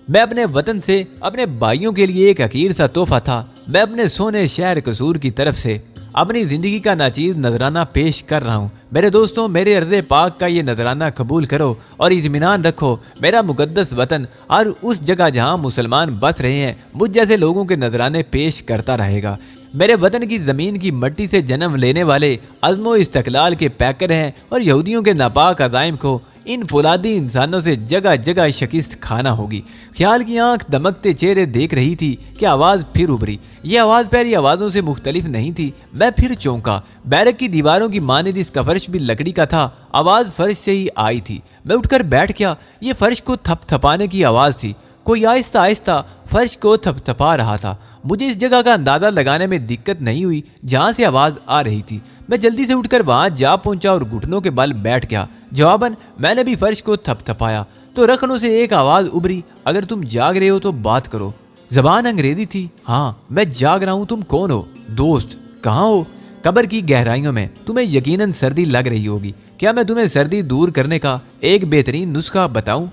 میں اپنے وطن سے اپنے بھائیوں کے لیے ایک حقیر سا تحفہ تھا۔ میں اپنے سونے شہر قصور کی طرف سے اپنی زندگی کا ناچیز نذرانہ پیش کر رہا ہوں۔ میرے دوستوں، میرے ارض پاک کا یہ نذرانہ قبول کرو اور اطمینان رکھو، میرا مقدس وطن اور اس جگہ جہاں مسلمان بس رہے ہیں مجھ جیسے لوگوں کے نذرانے پیش کرتا رہے گا۔ میرے وطن کی زمین کی مٹی سے جنم لینے والے عزم و استقلال کے پیکر ہیں اور یہودیوں کے ناپاک عزائم کو ان فولادی انسانوں سے جگہ جگہ شکست کھانا ہوگی۔ خیال کی آنکھ دمکتے چہرے دیکھ رہی تھی کہ آواز پھر ابھری۔ یہ آواز پہلی آوازوں سے مختلف نہیں تھی۔ میں پھر چونکا۔ بیرک کی دیواروں کی مانند اس کا فرش بھی لکڑی کا تھا۔ آواز فرش سے ہی آئی تھی۔ میں اٹھ کر بیٹھ گیا۔ یہ فرش کو تھپ تھپانے کی آواز تھی۔ کوئی آہستہ آہستہ فرش کو تھپ تھپا رہا تھا۔ مجھے اس جگہ کا اندازہ لگانے میں دقت نہیں ہوئی جہاں سے آواز آ رہی تھی۔ میں جلدی سے اٹھ کر وہاں جا پہنچا اور گھٹنوں کے بل بیٹھ گیا۔ جواباً میں نے بھی فرش کو تھپ تھپایا تو رخنوں سے ایک آواز ابھری، اگر تم جاگ رہے ہو تو بات کرو۔ زبان انگریزی تھی۔ ہاں، میں جاگ رہا ہوں۔ تم کون ہو؟ دوست، کہاں ہو؟ قبر کی گہرائیوں میں۔ تمہیں یقیناً سردی لگ رہی ہوگی۔ کیا میں تمہیں سردی دور کرنے کا ایک بہترین نسخہ بتاؤں؟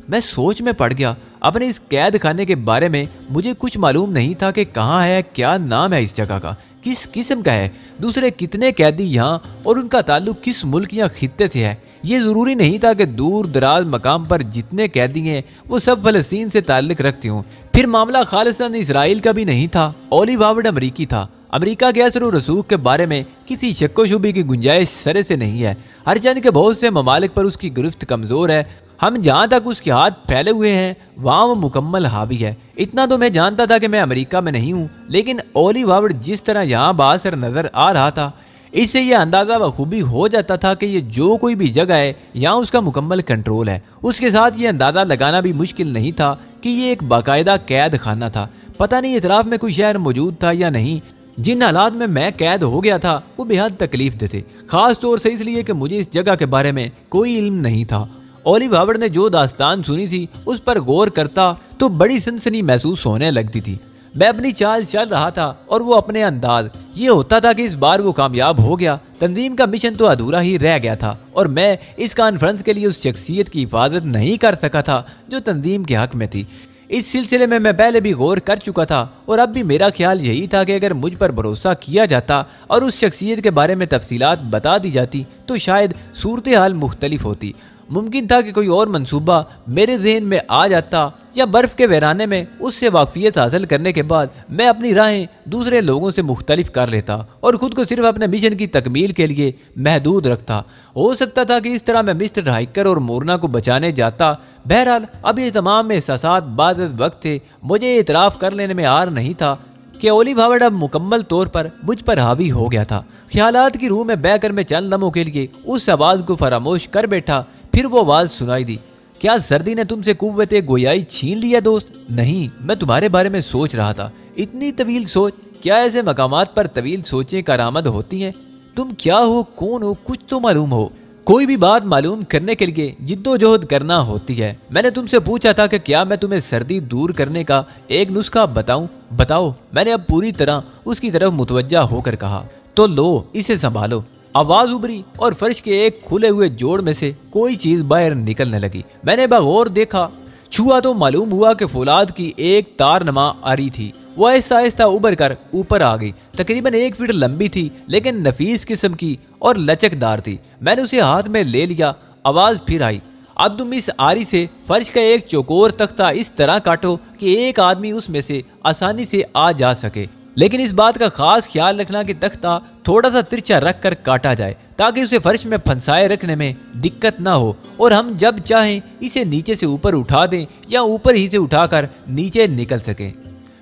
میں سوچ میں پڑ گیا۔ اپنے اس قید خانے کے بارے میں مجھے کچھ معلوم نہیں تھا کہ کہاں ہے، کیا نام ہے اس جگہ کا، کس قسم کا ہے، دوسرے کتنے قیدی یہاں اور ان کا تعلق کس ملک یا خطے سے ہے۔ یہ ضروری نہیں تھا کہ دور دراز مقام پر جتنے قیدی ہیں وہ سب فلسطین سے تعلق رکھتے ہوں۔ پھر معاملہ خالصاً اسرائیل کا بھی نہیں تھا۔ اولیو ہاورڈ امریکی تھا۔ امریکہ کے اثر و رسوخ کے بارے میں کسی شک و شبے کی گنجائش سرے سے نہیں ہے۔ ہر چند کے بہت سے ممالک پر اس کی گرفت کمزور ہے۔ ہم جہاں تک اس کے ہاتھ پھیلے ہوئے ہیں وہاں وہ مکمل حاوی ہے۔ اتنا تو میں جانتا تھا کہ میں امریکہ میں نہیں ہوں، لیکن اولیو ہاورڈ جس طرح یہاں باثر نظر آ رہا تھا اس سے یہ اندازہ بخوبی ہو جاتا تھا کہ یہ جو کوئی بھی جگہ ہے یہاں اس کا مکمل کنٹرول ہے۔ اس کے ساتھ یہ اندازہ لگانا بھی مشکل نہیں تھا کہ یہ ایک باقاعدہ قید خانہ تھا۔ پتہ نہیں اطراف میں کوئی شہر موجود تھا یا نہیں۔ جن حالات میں قید ہو گیا تھا وہ بے حد تکلیف دہ تھے، خاص طور سے اس لیے کہ مجھے اس جگہ کے بارے میں کوئی علم نہیں تھا۔ اولیو ہاورڈ نے جو داستان سنی تھی اس پر غور کرتا تو بڑی سنسنی محسوس ہونے لگتی تھی۔ میں اپنی چال چل رہا تھا اور وہ اپنے انداز۔ یہ ہوتا تھا کہ اس بار وہ کامیاب ہو گیا، تنظیم کا مشن تو ادھورا ہی رہ گیا تھا اور میں اس کانفرنس کے لیے اس شخصیت کی حفاظت نہیں کر سکا تھا جو تنظیم کے حق میں تھی۔ اس سلسلے میں پہلے بھی غور کر چکا تھا اور اب بھی میرا خیال یہی تھا کہ اگر مجھ پر بھروسہ کیا جاتا اور اس شخصیت کے بارے میں تفصیلات بتا دی جاتی تو شاید صورتحال مختلف ہوتی۔ ممکن تھا کہ کوئی اور منصوبہ میرے ذہن میں آ جاتا یا برف کے ویرانے میں اس سے واقفیت حاصل کرنے کے بعد میں اپنی راہیں دوسرے لوگوں سے مختلف کر لیتا اور خود کو صرف اپنے مشن کی تکمیل کے لیے محدود رکھتا۔ ہو سکتا تھا کہ اس طرح میں مسٹر ہائیکر اور مورنا کو بچانے جاتا۔ بہرحال اب یہ تمام احساسات بعد از وقت تھے۔ مجھے اعتراف کر لینے میں عار نہیں تھا کہ اولیو ہاورڈ اب مکمل طور پر مجھ پر حاوی ہو گیا تھا۔ خیالات کی روح میں بہ کر میں چند لمحوں کے لیے اس آواز کو فراموش کر بیٹھا۔ پھر وہ آواز سنائی دی، کیا سردی نے تم سے قوت گویائی چھین لیا دوست؟ نہیں، میں تمہارے بارے میں سوچ رہا تھا۔ اتنی طویل سوچ؟ کیا ایسے مقامات پر طویل سوچیں کارآمد ہوتی ہیں؟ تم کیا ہو، کون ہو، کچھ تو معلوم ہو۔ کوئی بھی بات معلوم کرنے کے لیے جد و جہد کرنا ہوتی ہے۔ میں نے تم سے پوچھا تھا کہ کیا میں تمہیں سردی دور کرنے کا ایک نسخہ بتاؤں؟ بتاؤ۔ میں نے اب پوری طرح اس کی طرف متوجہ ہو کر کہا۔ تو لو، اسے سنبھالو۔ آواز ابری اور فرش کے ایک کھلے ہوئے جوڑ میں سے کوئی چیز باہر نکلنے لگی۔ میں نے بغور دیکھا، چھوا تو معلوم ہوا کہ فولاد کی ایک تار نما آری تھی۔ وہ آہستہ آہستہ ابھر کر اوپر آ گئی۔ تقریباً 1 فٹ لمبی تھی لیکن نفیس قسم کی اور لچک دار تھی۔ میں نے اسے ہاتھ میں لے لیا۔ آواز پھر آئی، اب تم اس آری سے فرش کا ایک چوکور تختہ اس طرح کاٹو کہ ایک آدمی اس میں سے آسانی سے آ جا سکے، لیکن اس بات کا خاص خیال رکھنا کہ تختہ تھوڑا سا ترچا رکھ کر کاٹا جائے تاکہ اسے فرش میں پھنسائے رکھنے میں دقت نہ ہو اور ہم جب چاہیں اسے نیچے سے اوپر اٹھا دیں یا اوپر ہی سے اٹھا کر نیچے نکل سکیں۔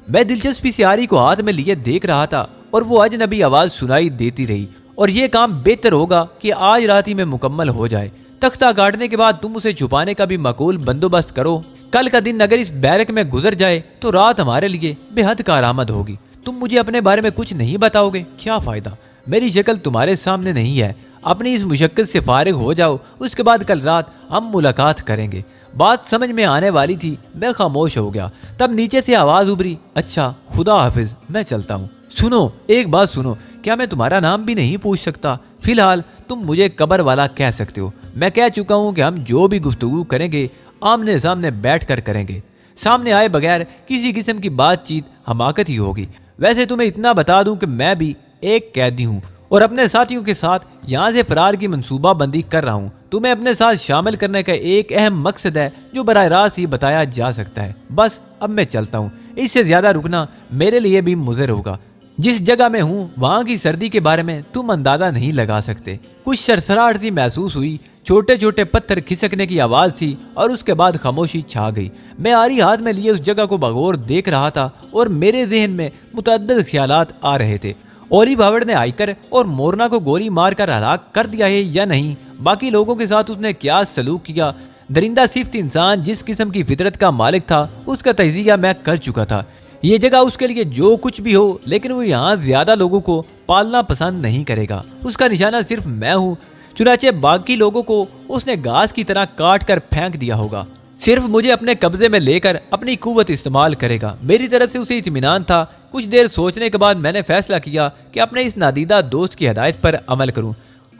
میں دلچسپی سے آری کو ہاتھ میں لیے دیکھ رہا تھا اور وہ اجنبی آواز سنائی دیتی رہی، اور یہ کام بہتر ہوگا کہ آج رات ہی میں مکمل ہو جائے۔ تختہ کاٹنے کے بعد تم اسے چھپانے کا بھی معقول بندوبست کرو۔ کل کا دن اگر اس بیرک میں گزر جائے تو رات ہمارے لیے بے حد کارآمد ہوگی۔ تم مجھے اپنے بارے میں کچھ نہیں بتاؤ گے؟ کیا فائدہ، میری شکل تمہارے سامنے نہیں ہے۔ اپنی اس مشقت سے فارغ ہو جاؤ، اس کے بعد کل رات ہم ملاقات کریں گے۔ بات سمجھ میں آنے والی تھی، میں خاموش ہو گیا۔ تب نیچے سے آواز ابری، اچھا خدا حافظ، میں چلتا ہوں۔ سنو، ایک بات سنو، کیا میں تمہارا نام بھی نہیں پوچھ سکتا؟ فی الحال تم مجھے قبر والا کہہ سکتے ہو۔ میں کہہ چکا ہوں کہ ہم جو بھی گفتگو کریں گے آمنے سامنے بیٹھ کر کریں گے، سامنے آئے بغیر کسی قسم کی بات چیت حماقت ہی ہوگی۔ ویسے تمہیں اتنا بتا دوں کہ میں بھی ایک قیدی ہوں اور اپنے ساتھیوں کے ساتھ یہاں سے فرار کی منصوبہ بندی کر رہا ہوں۔ تمہیں اپنے ساتھ شامل کرنے کا ایک اہم مقصد ہے جو براہ راست ہی بتایا جا سکتا ہے۔ بس اب میں چلتا ہوں، اس سے زیادہ رکنا میرے لیے بھی مضر ہوگا۔ جس جگہ میں ہوں وہاں کی سردی کے بارے میں تم اندازہ نہیں لگا سکتے۔ کچھ سرسراہٹ سی محسوس ہوئی، چھوٹے چھوٹے پتھر کھسکنے کی آواز تھی اور اس کے بعد خاموشی چھا گئی۔ میں آری ہاتھ میں لیے اس جگہ کو بغور دیکھ رہا تھا اور میرے ذہن میں متعدد خیالات آ رہے تھے۔ اولیو ہاورڈ نے ہائیکر اور مورنا کو گولی مار کر ہلاک کر دیا ہے یا نہیں؟ باقی لوگوں کے ساتھ اس نے کیا سلوک کیا؟ درندہ صفت انسان جس قسم کی فطرت کا مالک تھا اس کا تجزیہ میں کر چکا تھا۔ یہ جگہ اس کے لیے جو کچھ بھی ہو، لیکن وہ یہاں زیادہ لوگوں کو پالنا پسند نہیں کرے گا۔ اس کا نشانہ صرف میں ہوں، چنانچہ باقی لوگوں کو اس نے گھاس کی طرح کاٹ کر پھینک دیا ہوگا۔ صرف مجھے اپنے قبضے میں لے کر اپنی قوت استعمال کرے گا۔ میری طرف سے اسے اطمینان تھا۔ کچھ دیر سوچنے کے بعد میں نے فیصلہ کیا کہ اپنے اس نادیدہ دوست کی ہدایت پر عمل کروں۔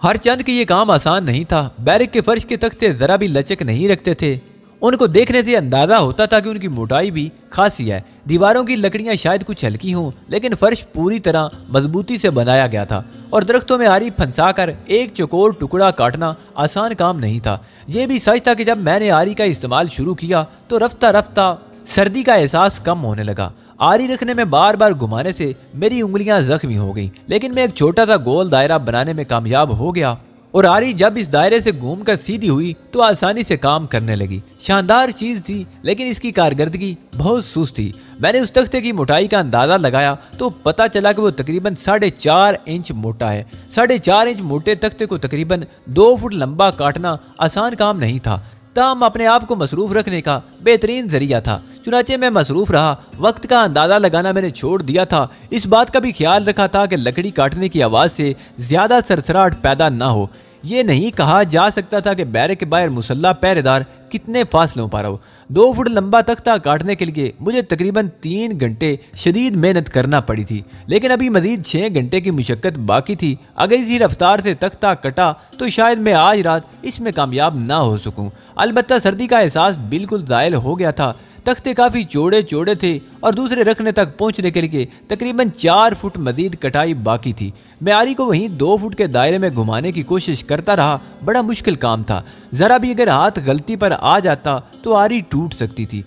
ہر چند کہ یہ کام آسان نہیں تھا۔ بیرک کے فرش کے تختے ذرا بھی لچک نہیں رکھتے تھے۔ ان کو دیکھنے سے اندازہ ہوتا تھا کہ ان کی موٹائی بھی خاصی ہے۔ دیواروں کی لکڑیاں شاید کچھ ہلکی ہوں، لیکن فرش پوری طرح مضبوطی سے بنایا گیا تھا اور درختوں میں آری پھنسا کر ایک چوکور ٹکڑا کاٹنا آسان کام نہیں تھا۔ یہ بھی سچ تھا کہ جب میں نے آری کا استعمال شروع کیا تو رفتہ رفتہ سردی کا احساس کم ہونے لگا۔ آری رکھنے میں بار بار گھمانے سے میری انگلیاں زخمی ہو گئیں، لیکن میں ایک چھوٹا سا گول دائرہ بنانے میں کامیاب ہو گیا اور آری جب اس دائرے سے گھوم کر سیدھی ہوئی تو آسانی سے کام کرنے لگی۔ شاندار چیز تھی، لیکن اس کی کارکردگی بہت سست تھی۔ میں نے اس تختے کی موٹائی کا اندازہ لگایا تو پتا چلا کہ وہ تقریباً 4.5 انچ موٹا ہے۔ 4.5 انچ موٹے تختے کو تقریباً 2 فٹ لمبا کاٹنا آسان کام نہیں تھا، تاہم اپنے آپ کو مصروف رکھنے کا بہترین ذریعہ تھا۔ چنانچہ میں مصروف رہا، وقت کا اندازہ لگانا میں نے چھوڑ دیا تھا۔ اس بات کا بھی خیال رکھا تھا کہ لکڑی کاٹنے کی آواز سے زیادہ سرسراہٹ پیدا نہ ہو۔ یہ نہیں کہا جا سکتا تھا کہ بیرک کے باہر مسلح پہرے دار کتنے فاصلوں پر ہو۔ 2 فٹ لمبا تختہ کاٹنے کے لیے مجھے تقریباً 3 گھنٹے شدید محنت کرنا پڑی تھی، لیکن ابھی مزید 6 گھنٹے کی مشقت باقی تھی۔ اگر اسی رفتار سے تختہ کٹا تو شاید میں آج رات اس میں کامیاب نہ ہو سکوں۔ البتہ سردی کا احساس بالکل زائل ہو گیا تھا۔ تختے کافی چوڑے چوڑے تھے اور دوسرے رکھنے تک پہنچنے کے لیے تقریباً 4 فٹ مزید کٹائی باقی تھی۔ میں آری کو وہیں 2 فٹ کے دائرے میں گھمانے کی کوشش کرتا رہا۔ بڑا مشکل کام تھا، ذرا بھی اگر ہاتھ غلطی پر آ جاتا تو آری ٹوٹ سکتی تھی۔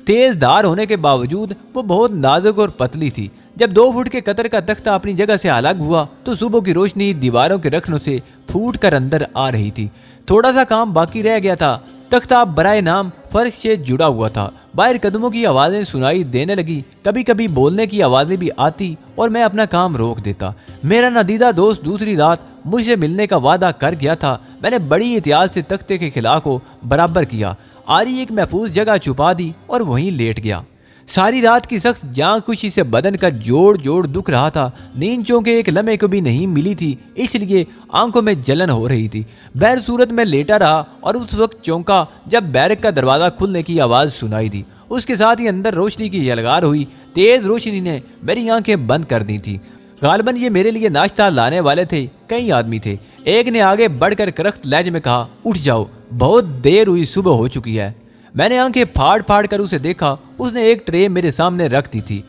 تیز دھار ہونے کے باوجود وہ بہت نازک اور پتلی تھی۔ جب 2 فٹ کے قطر کا تختہ اپنی جگہ سے الگ ہوا تو صبح کی روشنی دیواروں کے رکھنوں سے پھوٹ کر اندر آ رہی تھی۔ تھوڑا سا کام باقی رہ گیا تھا۔ تختہ برائے نام فرش سے جڑا ہوا تھا۔ باہر قدموں کی آوازیں سنائی دینے لگی، کبھی کبھی بولنے کی آوازیں بھی آتی اور میں اپنا کام روک دیتا۔ میرا نادیدہ دوست دوسری رات مجھ سے ملنے کا وعدہ کر گیا تھا۔ میں نے بڑی احتیاط سے تختے کے خلاف کو برابر کیا، آری ایک محفوظ جگہ چھپا دی اور وہیں لیٹ گیا۔ ساری رات کی سخت جان خوشی سے بدن کا جوڑ جوڑ دکھ رہا تھا۔ نیند چونکہ ایک لمحے کو بھی نہیں ملی تھی، اس لیے آنکھوں میں جلن ہو رہی تھی۔ بہر صورت میں لیٹا رہا اور اس وقت چونکا جب بیرک کا دروازہ کھلنے کی آواز سنائی دی۔ اس کے ساتھ ہی اندر روشنی کی یلغار ہوئی۔ تیز روشنی نے میری آنکھیں بند کر دی تھی۔ غالباً یہ میرے لیے ناشتہ لانے والے تھے۔ کئی آدمی تھے۔ ایک نے آگے بڑھ کر کرخت لہجے میں کہا، اٹھ جاؤ، بہت دیر ہوئی، صبح ہو چکی ہے۔ میں نے آنکھیں پھاڑ پھاڑ کر اسے دیکھا۔ اس نے ایک ٹرے میرے سامنے رکھ دی تھی،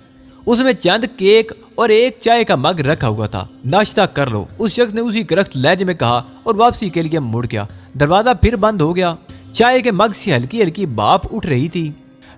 اس میں چند کیک اور ایک چائے کا مگ رکھا ہوا تھا۔ ناشتہ کر لو، اس شخص نے اسی کرخت لہجے میں کہا اور واپسی کے لیے مڑ گیا۔ دروازہ پھر بند ہو گیا۔ چائے کے مگ سے ہلکی ہلکی بھاپ اٹھ رہی تھی۔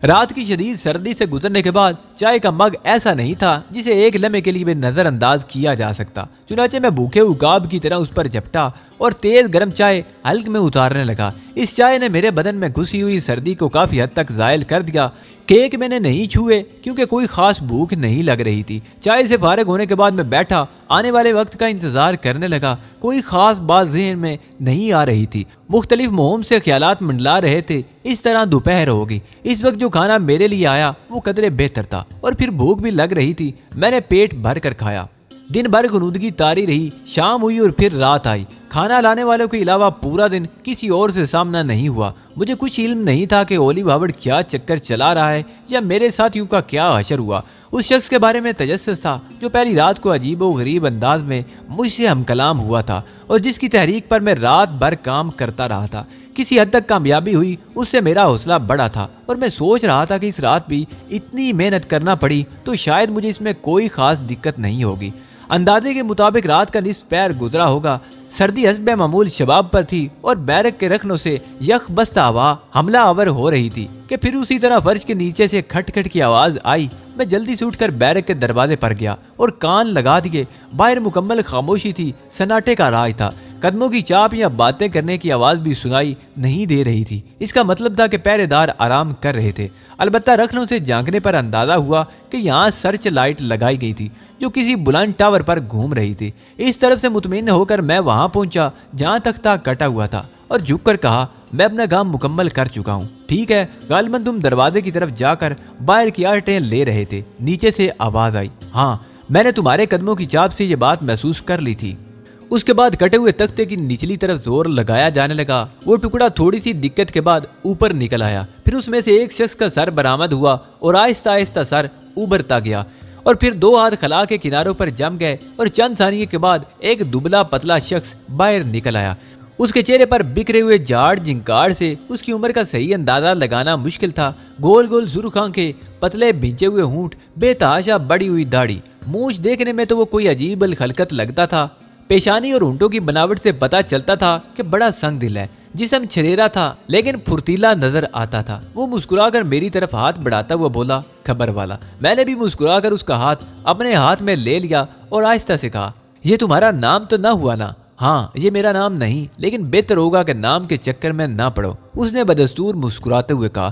رات کی شدید سردی سے گزرنے کے بعد چائے کا مگ ایسا نہیں تھا جسے ایک لمحے کے لیے بھی نظر انداز کیا جا سکتا۔ چنانچہ میں بھوکے عقاب کی طرح اس پر جھپٹا اور تیز گرم چائے حلق میں اتارنے لگا۔ اس چائے نے میرے بدن میں گھسی ہوئی سردی کو کافی حد تک زائل کر دیا۔ کیک میں نے نہیں چھوئے کیونکہ کوئی خاص بھوک نہیں لگ رہی تھی۔ چائے سے فارغ ہونے کے بعد میں بیٹھا آنے والے وقت کا انتظار کرنے لگا۔ کوئی خاص بات ذہن میں نہیں آ رہی تھی، مختلف مہم سے خیالات منڈلا رہے تھے۔ اس طرح دوپہر ہوگی۔ اس وقت جو کھانا میرے لیے آیا وہ قدرے بہتر تھا اور پھر بھوک بھی لگ رہی تھی۔ میں نے پیٹ بھر کر کھایا۔ دن بھر غنودگی طاری رہی۔ شام ہوئی اور پھر رات آئی۔ کھانا لانے والوں کے علاوہ پورا دن کسی اور سے سامنا نہیں ہوا۔ مجھے کچھ علم نہیں تھا کہ اولی بھاوڑ کیا چکر چلا رہا ہے یا میرے ساتھیوں کا کیا حشر ہوا۔ اس شخص کے بارے میں تجسس تھا جو پہلی رات کو عجیب و غریب انداز میں مجھ سے ہم کلام ہوا تھا اور جس کی تحریک پر میں رات بھر کام کرتا رہا تھا۔ کسی حد تک کامیابی ہوئی، اس سے میرا حوصلہ بڑھا تھا اور میں سوچ رہا تھا کہ اس رات بھی اتنی محنت کرنا پڑی تو شاید مجھے اس میں کوئی خاص دقت نہیں ہوگی۔ اندازے کے مطابق رات کا نصف پیر گزرا ہوگا۔ سردی حسب معمول شباب پر تھی اور بیرک کے رکھنوں سے یک بستہ ہوا حملہ آور ہو رہی تھی کہ پھر اسی طرح فرش کے نیچے سے کھٹ کھٹ کی آواز آئی۔ میں جلدی سے اٹھ کر بیرک کے دروازے پر گیا اور کان لگا دیے۔ باہر مکمل خاموشی تھی، سناٹے کا راج تھا۔ قدموں کی چاپ یا باتیں کرنے کی آواز بھی سنائی نہیں دے رہی تھی۔ اس کا مطلب تھا کہ پہرے دار آرام کر رہے تھے۔ البتہ رکھنوں سے جھانکنے پر اندازہ ہوا کہ یہاں سرچ لائٹ لگائی گئی تھی جو کسی بلند ٹاور پر گھوم رہی تھی۔ اس طرف سے مطمئن ہو کر میں وہاں پہنچا جہاں تختہ کٹا ہوا تھا اور جھک کر کہا، میں اپنا کام مکمل کر چکا ہوں۔ ٹھیک ہے، غالباً تم دروازے کی طرف جا کر باہر کی آٹیں لے رہے تھے۔ نیچے سے آواز آئی، ہاں، میں نے تمہارے قدموں کی چاپ سے یہ بات محسوس کر لی تھی۔ اس کے بعد کٹے ہوئے تختے کی نچلی طرف زور لگایا جانے لگا۔ وہ ٹکڑا تھوڑی سی دقت کے بعد اوپر نکل آیا۔ پھر اس میں سے ایک شخص کا سر برآمد ہوا اور آہستہ آہستہ سر ابھرتا گیا اور پھر 2 ہاتھ خلا کے کناروں پر جم گئے اور چند ثانیے کے بعد ایک دبلا پتلا شخص باہر نکل آیا۔ اس کے چہرے پر بکھرے ہوئے جھاڑ جھنکاڑ سے اس کی عمر کا صحیح اندازہ لگانا مشکل تھا۔ گول گول سرخ آنکھیں، پتلے بھینچے ہوئے ہونٹ، بے تحاشا بڑی ہوئی داڑھی، مونچھ دیکھنے میں تو وہ کوئی عجیب الخلقت لگتا تھا۔ پیشانی اور ہونٹوں کی بناوٹ سے پتہ چلتا تھا کہ بڑا سنگ دل ہے۔ جسم چھریرا تھا لیکن پھرتیلا نظر آتا تھا۔ وہ مسکرا کر میری طرف ہاتھ بڑھاتا ہوا بولا، خبر والا۔ میں نے بھی مسکرا کر اس کا ہاتھ اپنے ہاتھ میں لے لیا اور آہستہ سے کہا، یہ تمہارا نام تو نہ ہوا نا؟ ہاں، یہ میرا نام نہیں، لیکن بہتر ہوگا کہ نام کے چکر میں نہ پڑو۔ اس نے بدستور مسکراتے ہوئے کہا،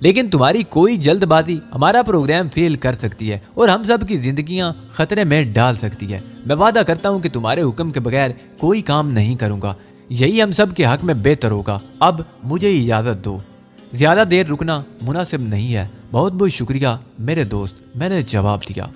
لیکن تمہاری کوئی جلد بازی ہمارا پروگرام فیل کر سکتی ہے اور ہم سب کی زندگیاں خطرے میں ڈال سکتی ہے۔ میں وعدہ کرتا ہوں کہ تمہارے حکم کے بغیر کوئی کام نہیں کروں گا، یہی ہم سب کے حق میں بہتر ہوگا۔ اب مجھے اجازت دو، زیادہ دیر رکنا مناسب نہیں ہے۔ بہت بہت شکریہ میرے دوست، میں نے جواب دیا۔